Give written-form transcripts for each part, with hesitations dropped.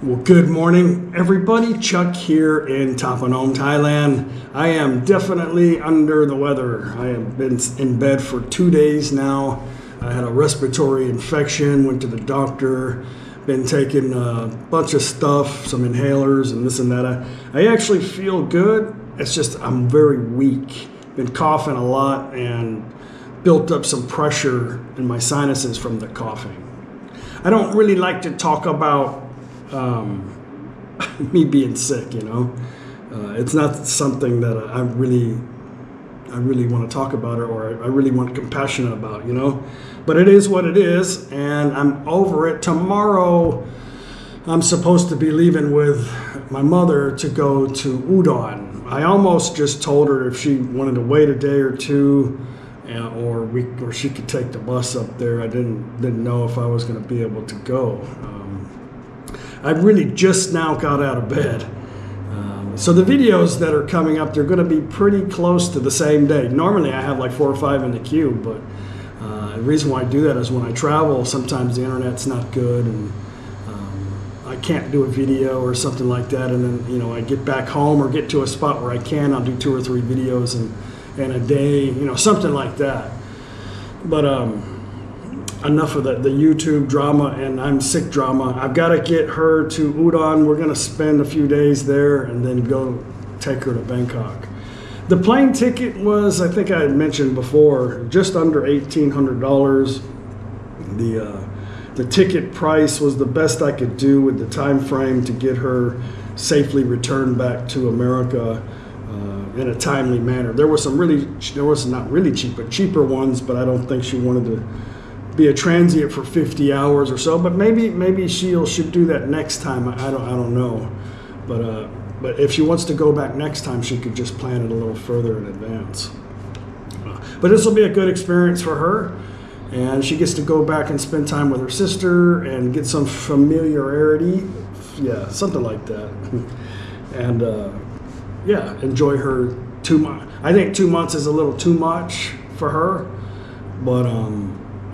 Well, good morning, everybody. Chuck here in ThatPhanom, Thailand. I am definitely under the weather. I have been in bed for 2 days now. I had a respiratory infection, went to the doctor, been taking a bunch of stuff, some inhalers and this and that. I actually feel good. It's just I'm very weak. Been coughing a lot and built up some pressure in my sinuses from the coughing. I don't really like to talk about me being sick, you know. It's not something that I really want to talk about or I really want compassion about, you know. But it is what it is, and I'm over it. Tomorrow, I'm supposed to be leaving with my mother to go to Udon. I almost just told her if she wanted to wait a day or two, or she could take the bus up there. I didn't know if I was going to be able to go. I really just now got out of bed. So the videos that are coming up, they're going to be pretty close to the same day. Normally I have like 4 or 5 in the queue, but the reason why I do that is when I travel, sometimes the internet's not good and I can't do a video or something like that. And then, you know, I get back home or get to a spot where I can, I'll do 2 or 3 videos in a day, you know, something like that. But enough of the YouTube drama and I'm sick drama. I've got to get her to Udon. We're going to spend a few days there and then go take her to Bangkok. The plane ticket was, I think I had mentioned before, just under $1,800. The ticket price was the best I could do with the time frame to get her safely returned back to America in a timely manner. There was not really cheap, but cheaper ones, but I don't think she wanted to be a transient for 50 hours or so, but maybe should do that next time. I don't know, but if she wants to go back next time, she could just plan it a little further in advance. But this will be a good experience for her, and she gets to go back and spend time with her sister and get some familiarity, yeah, something like that, and yeah, enjoy her 2 months. I think 2 months is a little too much for her, but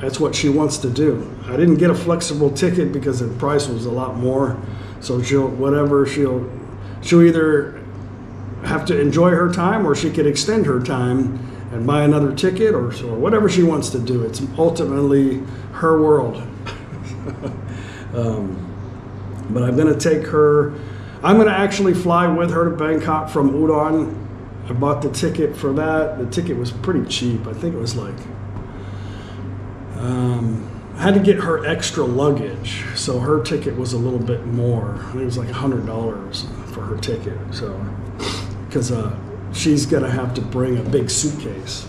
that's what she wants to do. I didn't get a flexible ticket because the price was a lot more. So she'll either have to enjoy her time or she could extend her time and buy another ticket or whatever she wants to do. It's ultimately her world. But I'm going to take her. I'm going to actually fly with her to Bangkok from Udon. I bought the ticket for that. The ticket was pretty cheap. I think it was like I had to get her extra luggage, so her ticket was a little bit more. I think it was like $100 for her ticket. So, because she's gonna have to bring a big suitcase,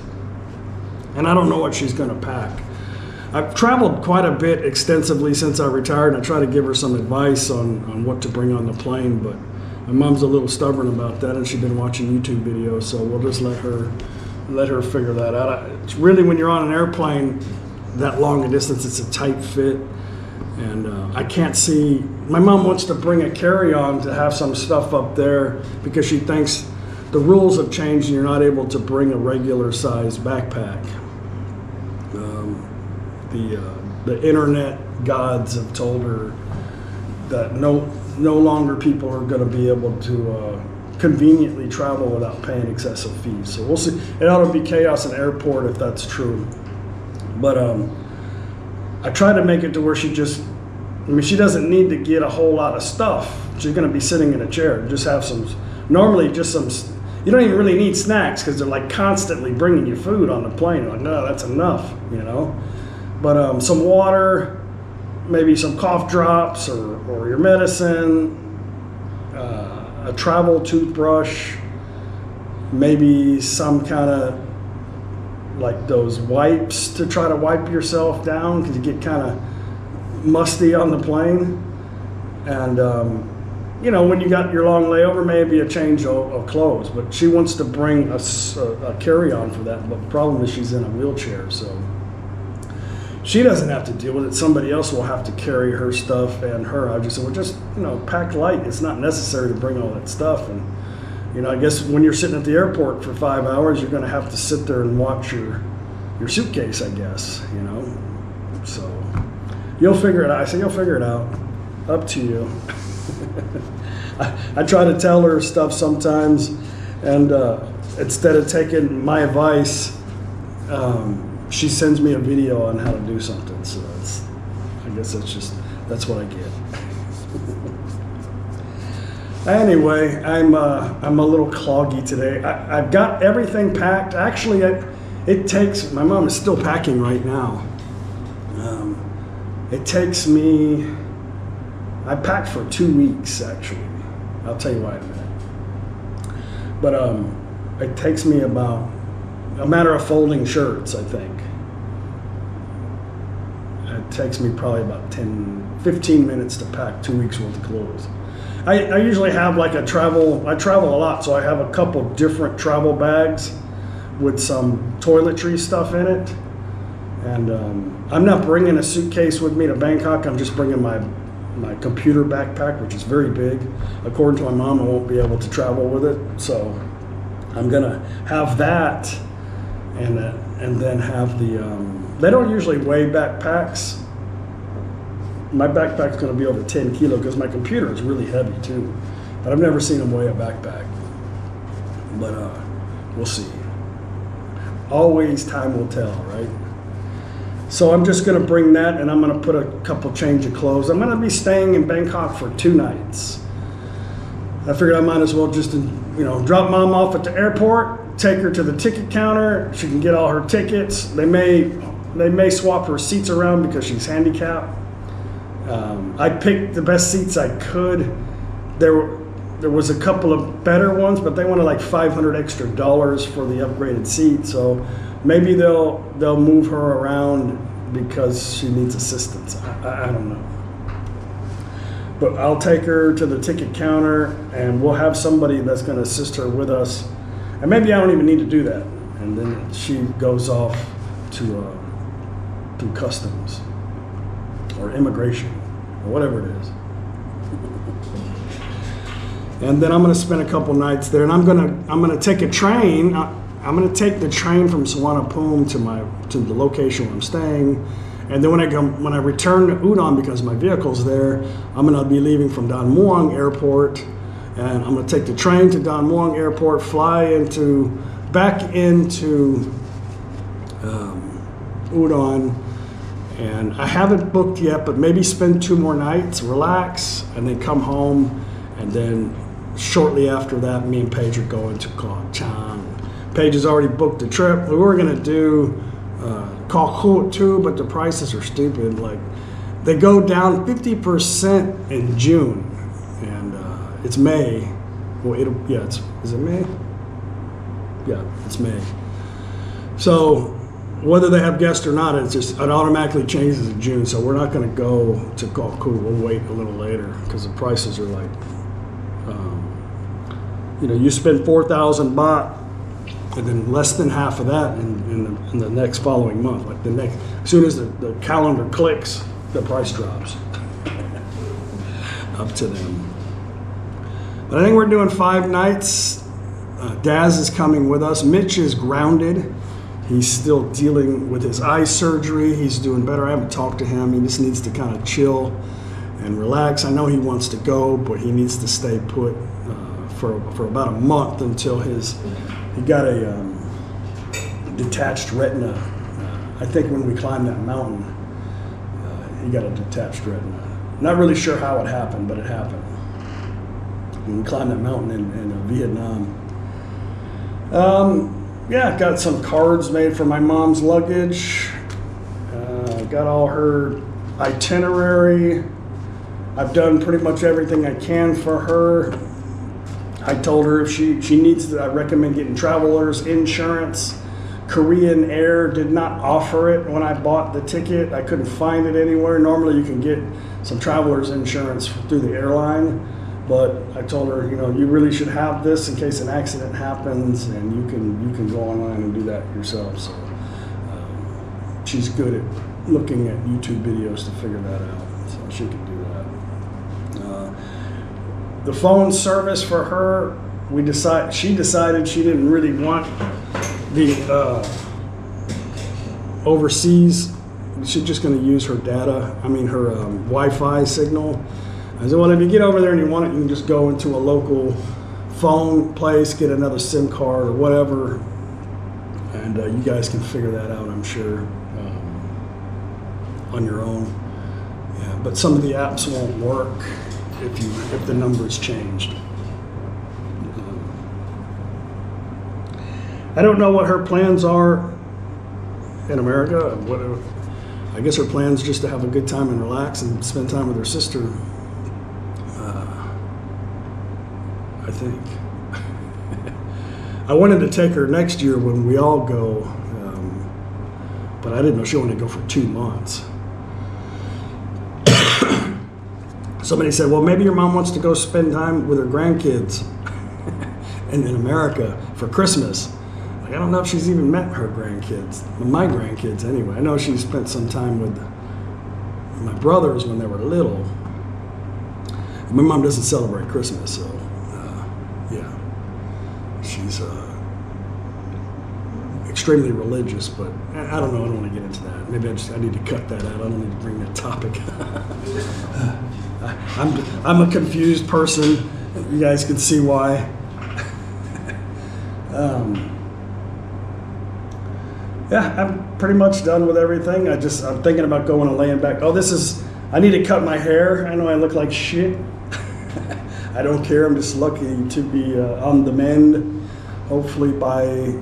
and I don't know what she's gonna pack. I've traveled quite a bit extensively since I retired, and I try to give her some advice on what to bring on the plane, but my mom's a little stubborn about that, and she's been watching YouTube videos, so we'll just let her figure that out. It's really, when you're on an airplane that long a distance, it's a tight fit, and I can't see. My mom wants to bring a carry-on to have some stuff up there because she thinks the rules have changed and you're not able to bring a regular size backpack. The internet gods have told her that no longer people are going to be able to conveniently travel without paying excessive fees. So we'll see. It ought to be chaos in airport if that's true. But I try to make it to where she doesn't need to get a whole lot of stuff. She's going to be sitting in a chair. Just have some, normally just some, you don't even really need snacks because they're like constantly bringing you food on the plane. Like, no, that's enough, you know. But some water, maybe some cough drops or your medicine, a travel toothbrush, maybe some kind of like those wipes to try to wipe yourself down because you get kind of musty on the plane. And you know, when you got your long layover, maybe a change of clothes. But she wants to bring a carry-on for that, but the problem is she's in a wheelchair, so she doesn't have to deal with it. Somebody else will have to carry her stuff and her. I just said, well, just, you know, pack light. It's not necessary to bring all that stuff. And you know, I guess when you're sitting at the airport for 5 hours, you're going to have to sit there and watch your suitcase, I guess, you know. So you'll figure it out. I say you'll figure it out. Up to you. I try to tell her stuff sometimes, and instead of taking my advice, she sends me a video on how to do something. So I guess that's what I get. Anyway, I'm a little cloggy today. I've got everything packed. Actually, it takes, my mom is still packing right now. It takes me, I packed for 2 weeks actually. I'll tell you why in a minute. But it takes me about a matter of folding shirts, I think. It takes me probably about 15 minutes to pack 2 weeks worth of clothes. I usually have like I travel a lot, so I have a couple different travel bags with some toiletry stuff in it. And I'm not bringing a suitcase with me to Bangkok. I'm just bringing my computer backpack, which is very big. According to my mom, I won't be able to travel with it. So I'm gonna have that, and then have the, they don't usually weigh backpacks. My backpack's going to be over 10 kilo because my computer is really heavy too. But I've never seen them weigh a backpack. But we'll see. Always time will tell, right? So I'm just going to bring that, and I'm going to put a couple change of clothes. I'm going to be staying in Bangkok for 2 nights. I figured I might as well just, drop mom off at the airport, take her to the ticket counter. She can get all her tickets. They may swap her seats around because she's handicapped. I picked the best seats I could. There was a couple of better ones, but they wanted like $500 extra for the upgraded seat. So maybe they'll move her around because she needs assistance. I don't know. But I'll take her to the ticket counter, and we'll have somebody that's going to assist her with us. And maybe I don't even need to do that. And then she goes off to customs or immigration or whatever it is. And then I'm going to spend a couple nights there, and I'm going to take a train. I'm going to take the train from Suvarnabhumi to the location where I'm staying. And then when I return to Udon, because my vehicle's there, I'm going to be leaving from Don Muang Airport, and I'm going to take the train to Don Muang Airport, fly back into Udon. And I haven't booked yet, but maybe spend 2 more nights, relax, and then come home. And then shortly after that, me and Paige are going to Koh Chang. Paige has already booked the trip. We were going to do Kakut too, but the prices are stupid. Like, they go down 50% in June, and it's May. Well, is it May? Yeah, it's May. So whether they have guests or not, it automatically changes in June. So we're not going to go to Kakut. We'll wait a little later because the prices are like, you spend 4,000 baht. And then less than half of that in the next following month. Like as soon as the calendar clicks, the price drops. Up to them. But I think we're doing 5 nights. Daz is coming with us. Mitch is grounded. He's still dealing with his eye surgery. He's doing better. I haven't talked to him. He just needs to kind of chill and relax. I know he wants to go, but he needs to stay put for about a month until he got a detached retina. I think when we climbed that mountain, he got a detached retina. Not really sure how it happened, but it happened. When we climbed that mountain in Vietnam. Got some cards made for my mom's luggage. Got all her itinerary. I've done pretty much everything I can for her. I told her if she needs I recommend getting traveler's insurance. Korean Air did not offer it when I bought the ticket. I couldn't find it anywhere. Normally you can get some traveler's insurance through the airline, but I told her, you really should have this in case an accident happens, and you can go online and do that yourself. So she's good at looking at YouTube videos to figure that out, so she can do that. The phone service for her, she decided she didn't really want the overseas. She's just going to use her data. Her Wi-Fi signal. I said, well, if you get over there and you want it, you can just go into a local phone place, get another SIM card or whatever, and you guys can figure that out, I'm sure, on your own. Yeah, but some of the apps won't work if the number's changed. I don't know what her plans are in America. I guess her plan's just to have a good time and relax and spend time with her sister. I think. I wanted to take her next year when we all go, but I didn't know she wanted to go for 2 months. Somebody said, well, maybe your mom wants to go spend time with her grandkids in America for Christmas. Like, I don't know if she's even met her grandkids, my grandkids anyway. I know she spent some time with my brothers when they were little. My mom doesn't celebrate Christmas, so yeah, she's extremely religious, but I don't know. I don't want to get into that. Maybe I need to cut that out. I don't need to bring that topic. I'm a confused person. You guys can see why. Yeah, I'm pretty much done with everything. I'm thinking about going and laying back. I need to cut my hair. I know I look like shit. I don't care. I'm just lucky to be on the mend. Hopefully by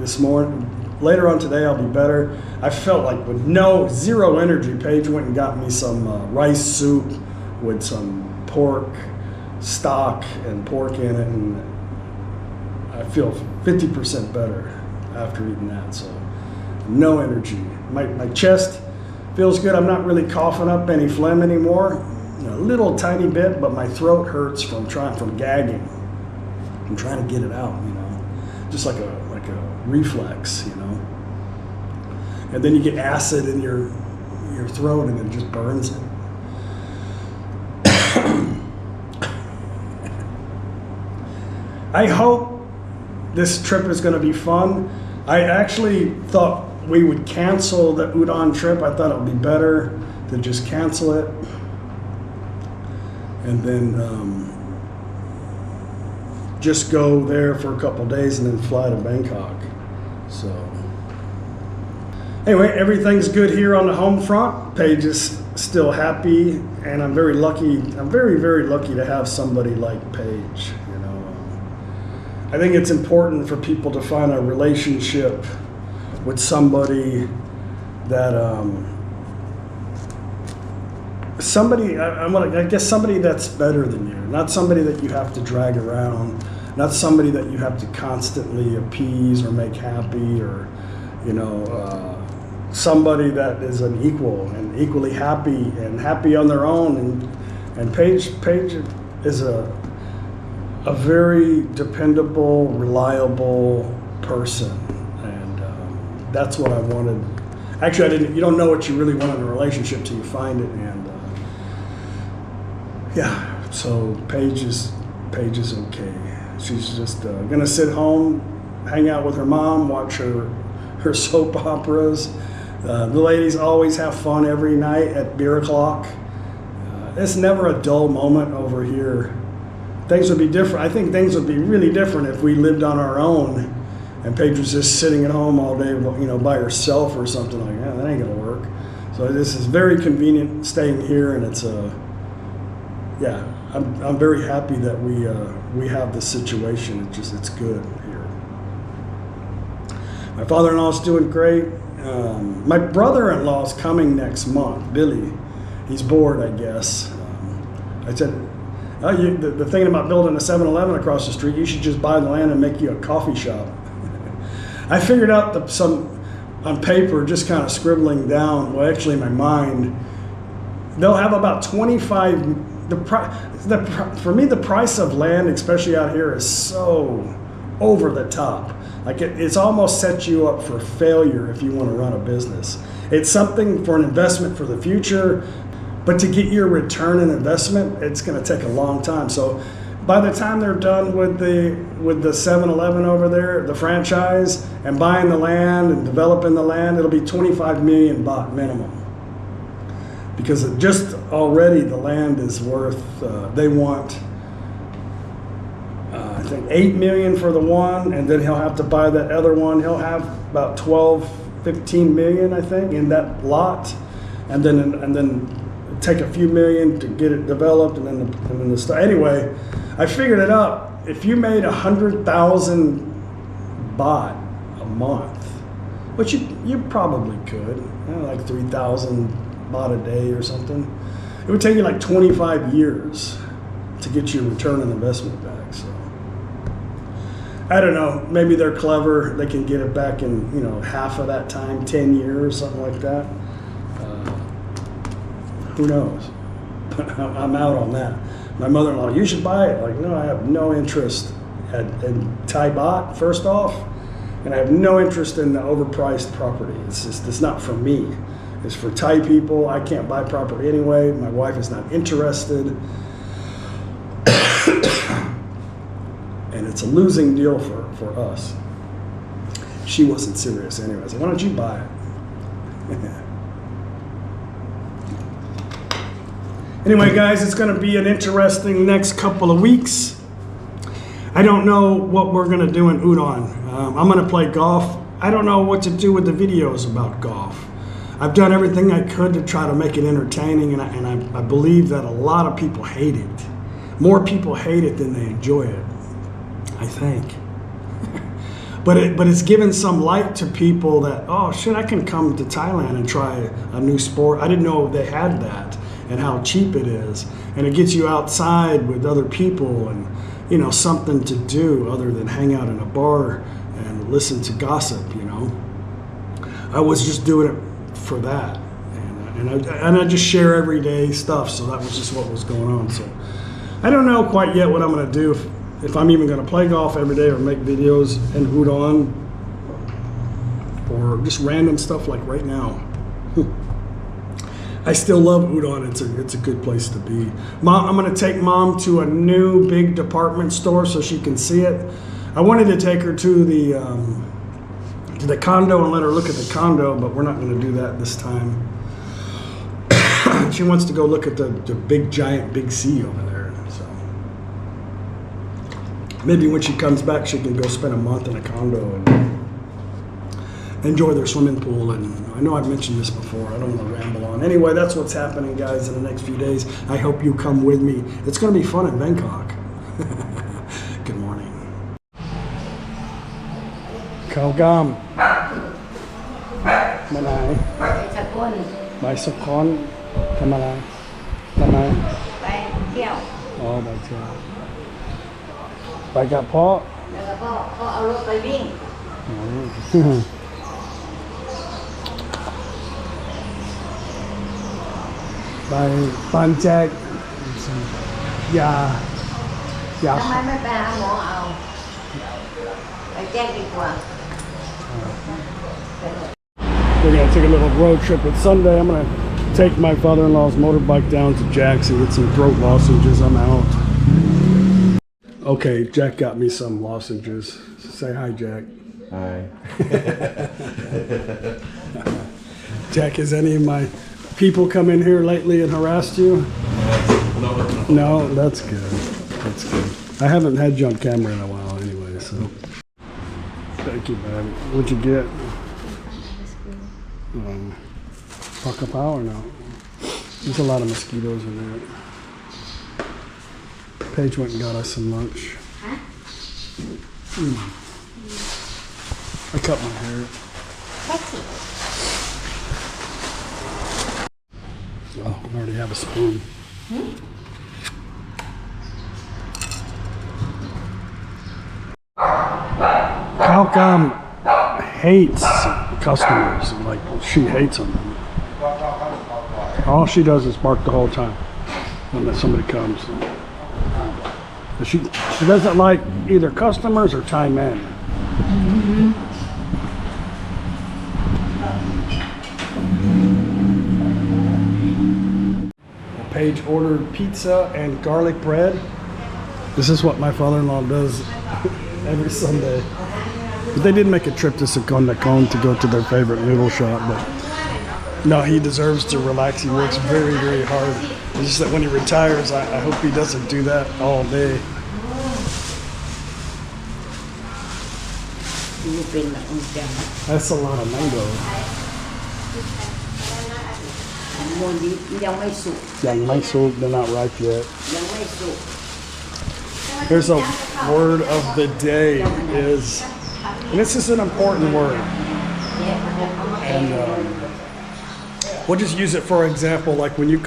this morning, later on today, I'll be better. I felt like with zero energy. Paige went and got me some rice soup with some pork stock and pork in it, and I feel 50% better after eating that. So no energy. My chest feels good. I'm not really coughing up any phlegm anymore. A little tiny bit, but my throat hurts from gagging. I'm trying to get it out, just like a reflex, And then you get acid in your throat, and it just burns it. I hope this trip is going to be fun. I actually thought we would cancel the Udon trip. I thought it would be better to just cancel it. And then just go there for a couple days and then fly to Bangkok. So anyway, everything's good here on the home front. Paige is still happy, and I'm very lucky. I'm very, very lucky to have somebody like Paige. I think it's important for people to find a relationship with somebody that somebody that's better than you, not somebody that you have to drag around, not somebody that you have to constantly appease or make happy, or somebody that is an equal and equally happy on their own. And Paige is a very dependable, reliable person, and that's what I wanted. Actually, you don't know what you really want in a relationship till you find it, and yeah. So Paige is okay. She's just gonna sit home, hang out with her mom, watch her soap operas. The ladies always have fun every night at beer o'clock. It's never a dull moment over here. Things would be different. I think things would be really different if we lived on our own and Paige was just sitting at home all day, by herself or something like that. That ain't gonna work. So this is very convenient staying here, and it's yeah. I'm very happy that we have this situation. It's good here. My father-in-law is doing great. My brother-in-law is coming next month, Billy. He's bored, I guess. I said, the thing about building a 7-Eleven across the street, you should just buy the land and make you a coffee shop. I figured out some on paper, just kind of scribbling down, well, actually in my mind, they'll have about 25, for me, the price of land, especially out here, is so over the top. Like it's almost set you up for failure if you want to run a business. It's something for an investment for the future, but to get your return on investment, it's going to take a long time. So by the time they're done with the 7-Eleven over there, the franchise, and buying the land and developing the land, it'll be 25 million baht minimum. because it just already the land is worth, they want, I think 8 million for the one, and then he'll have to buy that other one. He'll have about 12, 15 million, I think, in that lot, and then take a few million to get it developed, and then the stuff. Anyway, I figured it out. If you made 100,000 baht a month, which you probably could, like 3,000 baht a day or something, it would take you like 25 years to get your return on investment back. So I don't know, maybe they're clever, they can get it back in, you know, half of that time, 10 years, something like that. Who knows? I'm out on that. My mother-in-law, you should buy it. Like, no, I have no interest in Thai baht, first off, and I have no interest in the overpriced property. It's not for me. It's for Thai people. I can't buy property anyway. My wife is not interested. And it's a losing deal for us. She wasn't serious anyway. I said, why don't you buy it? Anyway, guys, it's going to be an interesting next couple of weeks. I don't know what we're going to do in Udon. I'm going to play golf. I don't know what to do with the videos about golf. I've done everything I could to try to make it entertaining, and I believe that a lot of people hate it. More people hate it than they enjoy it, I think. But it's given some light to people that, oh shit, I can come to Thailand and try a new sport. I didn't know they had that, and how cheap it is. And it gets you outside with other people and, you know, something to do other than hang out in a bar and listen to gossip, you know. I was just doing it for that. And I just share everyday stuff, so that was just what was going on. So I don't know quite yet what I'm going to do, if I'm even going to play golf every day or make videos in Udon or just random stuff like right now. I still love Udon. It's a good place to be. Mom, I'm going to take Mom to a new big department store so she can see it. I wanted to take her to the condo and let her look at the condo, but we're not going to do that this time. She wants to go look at the big giant Big C over there. So maybe when she comes back, she can go spend a month in a condo and enjoy their swimming pool. And I know I've mentioned this before. I don't want to ramble on. Anyway, that's what's happening, guys, in the next few days. I hope you come with me. It's going to be fun in Bangkok. Good morning. Khao Gam. Manai. By Sakon. ทำอะไรทำไมไปเที่ยวอ๋อไปเที่ยวไปกับพ่อแล้วก็พ่อเอารถไปวิ่งไปปันแจกยาทำไมไม่ไปหาหมอเอาไปแจ้งดีกว่า We're gonna take a little road trip. It's Sunday. I'm gonna take my father-in-law's motorbike down to Jack's and get some throat lozenges. I'm out. Okay, Jack got me some lozenges. Say hi, Jack. Hi. Jack, has any of my people come in here lately and harassed you? No, that's good. That's good. I haven't had you on camera in a while anyway, so. Thank you, man. What'd you get? Power or no? There's a lot of mosquitoes in there. Paige went and got us some lunch. Huh? I cut my hair. Oh, I already have a spoon. Khao Gam hates customers. Like, she hates them. All she does is bark the whole time when somebody comes. But she doesn't like either customers or Thai men. Paige ordered pizza and garlic bread. This is what my father-in-law does every Sunday. But they did make a trip to NakhonPhanom to go to their favorite noodle shop, but No, he deserves to relax. He works very, very hard. It's just that when he retires, I hope he doesn't do that all day. นี่เป็นแบบองจัง That's a lot of mango. โมดิยังไม่สุก Young Mysore, they're not ripe yet. ยังไม่สุก Here's a word of the day is, and this is an important word. And we'll just use it for example, like when you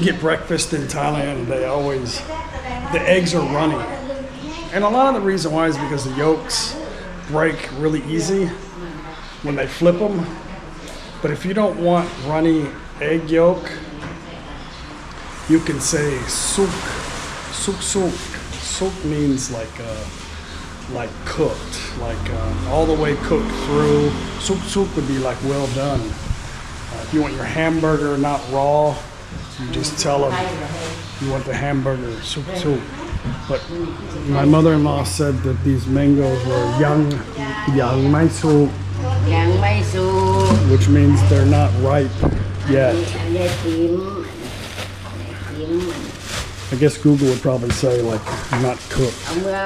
get breakfast in Thailand, the eggs are runny. And a lot of the reason why is because the yolks break really easy when they flip them. But if you don't want runny egg yolk, you can say souk. Souk. Souk means like cooked, like all the way cooked through. Souk would be like well done. If you want your hamburger not raw, you just tell them you want the hamburger souk. But my mother-in-law said that these mangoes were young Mysore, ยังไม่สุก which means they're not ripe yet. อันนี้ทิม I guess Google would probably say like not cooked. เอาเมื่อ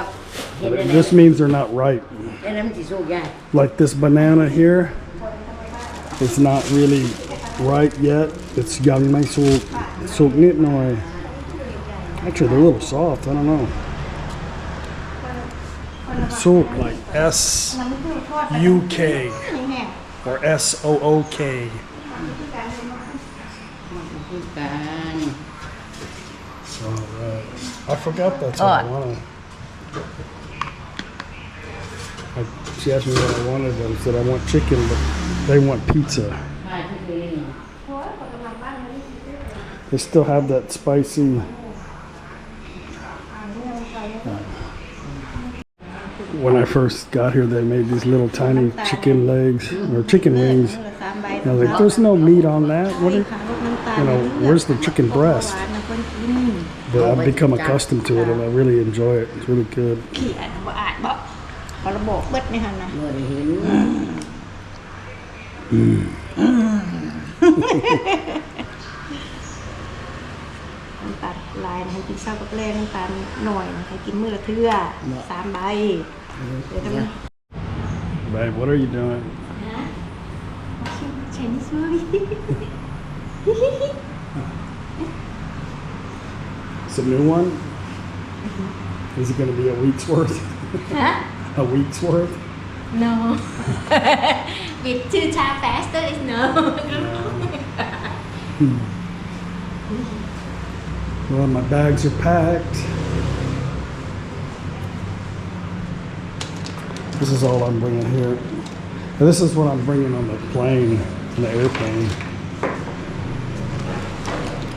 เห็น But อะไร this means they're not ripe. แล้วน้ำสีสุกยัง Like this banana here, it's not really ripe yet. It's young Mysore, soak nit noi. Actually, they're a little soft. I don't know. Soak like S-U-K or S-O-O-K. การ So, I forgot that's what I wanted. She asked me what I wanted. I said I want chicken, but they want pizza. ผ้าที่เป็น They still have that spicy. When I first got here, they made these little tiny chicken legs or chicken wings. And I was like, "There's no meat on that. Where's the chicken breast?" But I've become accustomed to it, and I really enjoy it. It's really good. ขี้อ่านบ่อ่านบ่พอระบบเบิดนี่หั่นนะ เมื่อได้เห็น น้ำตาลลายนะให้กินเช้ากับแรงน้ำตาลหน่อยนะให้กินมื้อละเทื่อ3 ใบเดี๋ยวต้อง Babe, what are you doing? ใช้นี่ช่วย It's a new one. Is it going to be a week's worth? ฮะ A week's worth? No with two time faster is no Well, my bags are packed. This is all I'm bringing here. And this is what I'm bringing on the plane, on the airplane.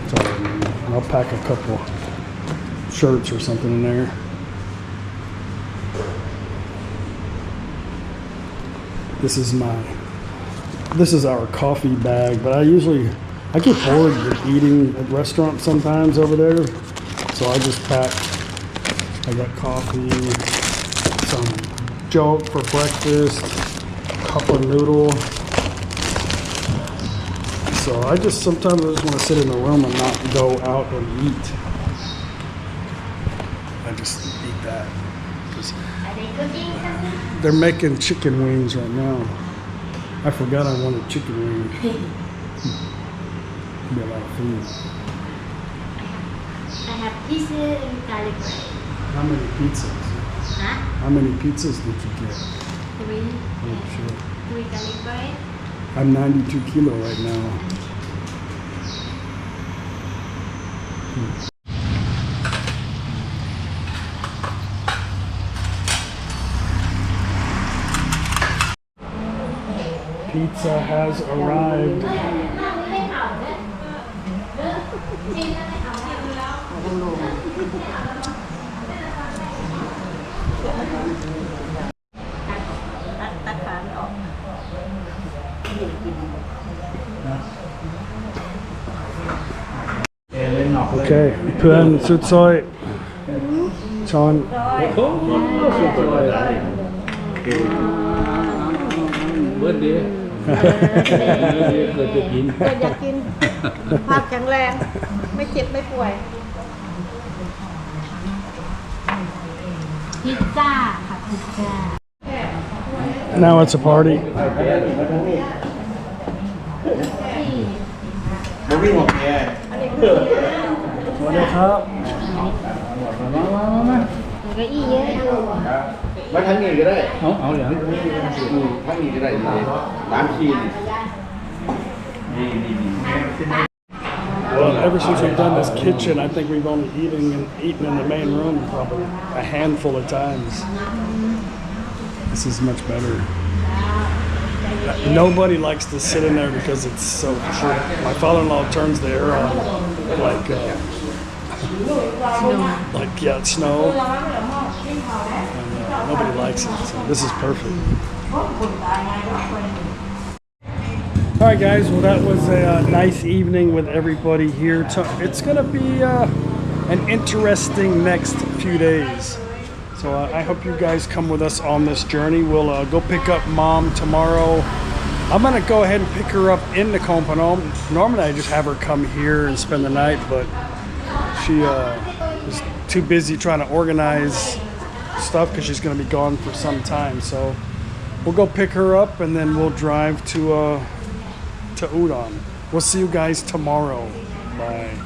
That's all I need. And I'll pack a couple shirts or something in there. This is our coffee bag, but I get bored with eating at restaurants sometimes over there, so I just pack. I got coffee, some jok for breakfast, cup of noodle. So sometimes I just want to sit in the room and not go out and eat. I just eat that. 'Cause they're making chicken wings right now. I forgot I wanted chicken wings. Be a lot of food. I have pizza and garlic bread How many pizzas? huh How many pizzas did you get? 3 Oh, shit. 3 garlic bread I'm 92 kilo right now. Pizza has arrived. ต้องลง ตัดฝามันออก Okay, Puen Sutsoi. Chon. เบิร์ดเดย์ เกิดจะกิน เกิดอยากกินภาพแข็งแรง ไม่เจ็บไม่ป่วย พิซซ่าค่ะพิซซ่า Now it's a party. มาวิ่งของแก สวัสดีครับ แล้วก็อีเยอะอยู่ มาทั้งนี้ก็ได้ เอาอย่าง ทั้งนี้ก็ได้ร้านคีน Well, ever since we've done this kitchen, I think we've only eaten in the main room probably a handful of times. This is much better. Nobody likes to sit in there because it's so short. My father-in-law turns the air on like snow. And, nobody likes it, so this is perfect. All right, guys. Well, that was a nice evening with everybody here. It's going to be an interesting next few days. So I hope you guys come with us on this journey. We'll go pick up Mom tomorrow. I'm going to go ahead and pick her up in NakhonPhanom. Normally, I just have her come here and spend the night, but she was too busy trying to organize stuff because she's going to be gone for some time. So we'll go pick her up and then we'll drive to Udon. We'll see you guys tomorrow. Bye.